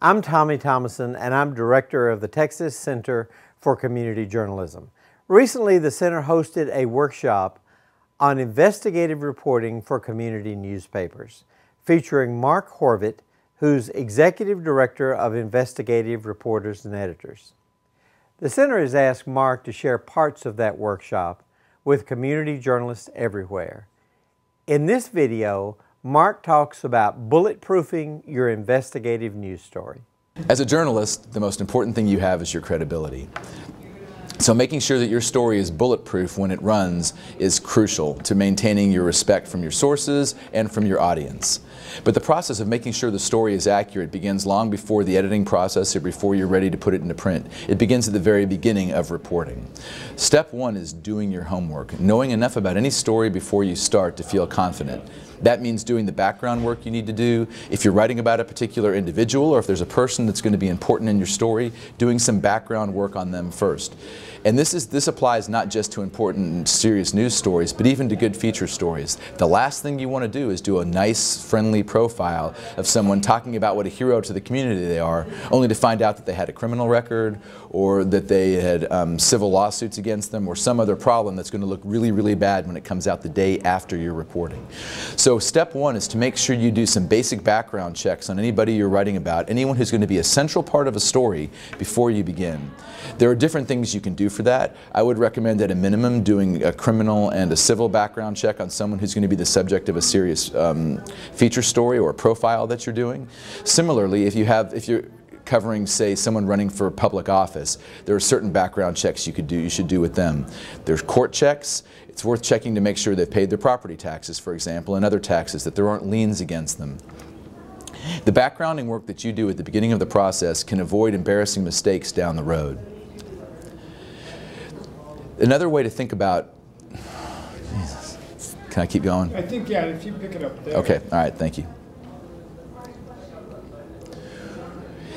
I'm Tommy Thomason, and I'm director of the Texas Center for Community Journalism. Recently, the center hosted a workshop on investigative reporting for community newspapers, featuring Mark Horvit, who's Executive Director of Investigative Reporters and Editors. The center has asked Mark to share parts of that workshop with community journalists everywhere. In this video, Mark talks about bulletproofing your investigative news story. As a journalist, the most important thing you have is your credibility. So making sure that your story is bulletproof when it runs is crucial to maintaining your respect from your sources and from your audience. But the process of making sure the story is accurate begins long before the editing process or before you're ready to put it into print. It begins at the very beginning of reporting. Step one is doing your homework, knowing enough about any story before you start to feel confident. That means doing the background work you need to do. If you're writing about a particular individual or if there's a person that's going to be important in your story, doing some background work on them first. And this applies not just to important and serious news stories, but even to good feature stories. The last thing you want to do is do a nice, friendly profile of someone talking about what a hero to the community they are, only to find out that they had a criminal record or that they had civil lawsuits against them or some other problem that's going to look really, really bad when it comes out the day after you're reporting. So step one is to make sure you do some basic background checks on anybody you're writing about, anyone who's going to be a central part of a story before you begin. There are different things you can do for that. I would recommend at a minimum doing a criminal and a civil background check on someone who's going to be the subject of a serious feature story or a profile that you're doing. Similarly, if you're covering, say, someone running for public office, there are certain background checks you should do with them. There's court checks. It's worth checking to make sure they've paid their property taxes, for example, and other taxes, that there aren't liens against them. The backgrounding work that you do at the beginning of the process can avoid embarrassing mistakes down the road. Another way to think about, Jesus, can I keep going? I think, yeah, if you pick it up there. Okay, all right, thank you.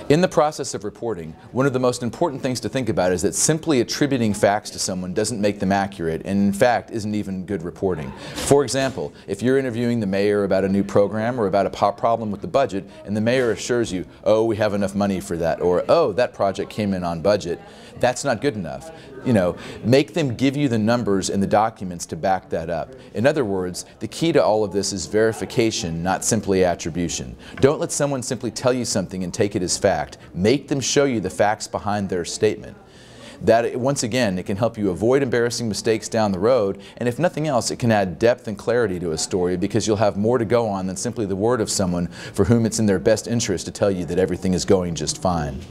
In the process of reporting, one of the most important things to think about is that simply attributing facts to someone doesn't make them accurate, and in fact isn't even good reporting. For example, if you're interviewing the mayor about a new program or about a problem with the budget, and the mayor assures you, oh, we have enough money for that, or oh, that project came in on budget, that's not good enough. You know, make them give you the numbers and the documents to back that up. In other words, the key to all of this is verification, not simply attribution. Don't let someone simply tell you something and take it as fact. Make them show you the facts behind their statement. That, once again, it can help you avoid embarrassing mistakes down the road, and if nothing else, it can add depth and clarity to a story because you'll have more to go on than simply the word of someone for whom it's in their best interest to tell you that everything is going just fine.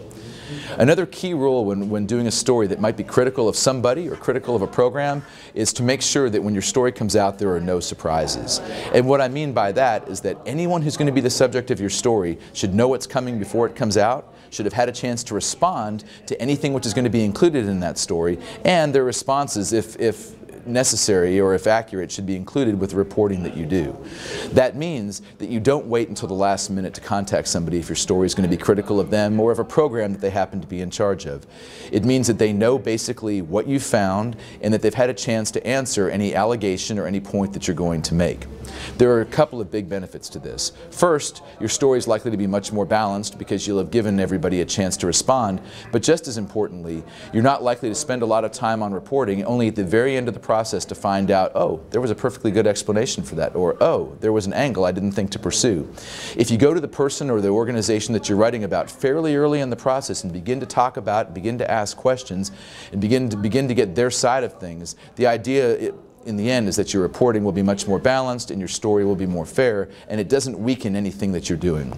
Another key rule when doing a story that might be critical of somebody or critical of a program is to make sure that when your story comes out there are no surprises. And what I mean by that is that anyone who's going to be the subject of your story should know what's coming before it comes out, should have had a chance to respond to anything which is going to be included in that story, and their responses, if necessary or if accurate, should be included with the reporting that you do. That means that you don't wait until the last minute to contact somebody if your story is going to be critical of them or of a program that they happen to be in charge of. It means that they know basically what you found and that they've had a chance to answer any allegation or any point that you're going to make. There are a couple of big benefits to this. First, your story is likely to be much more balanced because you'll have given everybody a chance to respond, but just as importantly, you're not likely to spend a lot of time on reporting only at the very end of the process to find out, oh, there was a perfectly good explanation for that, or oh, there was an angle I didn't think to pursue. If you go to the person or the organization that you're writing about fairly early in the process and begin to talk about, begin to ask questions, and begin to get their side of things, the idea in the end is that your reporting will be much more balanced and your story will be more fair, and it doesn't weaken anything that you're doing.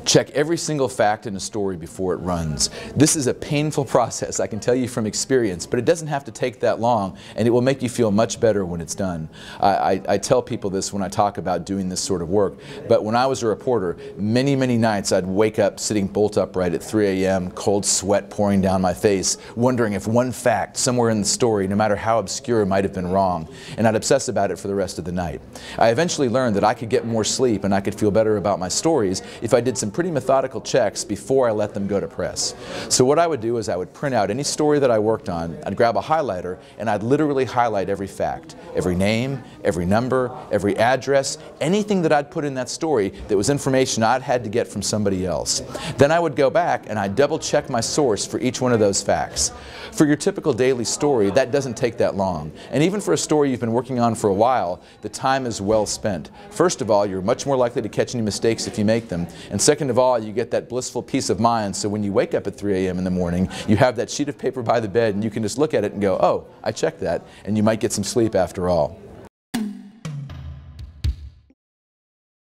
Check every single fact in a story before it runs. This is a painful process, I can tell you from experience, but it doesn't have to take that long, and it will make you feel much better when it's done. I tell people this when I talk about doing this sort of work, but when I was a reporter, many, many nights I'd wake up sitting bolt upright at 3 a.m., cold sweat pouring down my face, wondering if one fact somewhere in the story, no matter how obscure, might have been wrong, and I'd obsess about it for the rest of the night. I eventually learned that I could get more sleep and I could feel better about my stories if I did some pretty methodical checks before I let them go to press. So what I would do is I would print out any story that I worked on, I'd grab a highlighter, and I'd literally highlight every fact, every name, every number, every address, anything that I'd put in that story that was information I'd had to get from somebody else. Then I would go back and I'd double check my source for each one of those facts. For your typical daily story, that doesn't take that long. And even for a story you've been working on for a while, the time is well spent. First of all, you're much more likely to catch any mistakes if you make them. And second of all, you get that blissful peace of mind, so when you wake up at 3 a.m. in the morning, you have that sheet of paper by the bed and you can just look at it and go, oh, I checked that, and you might get some sleep after all.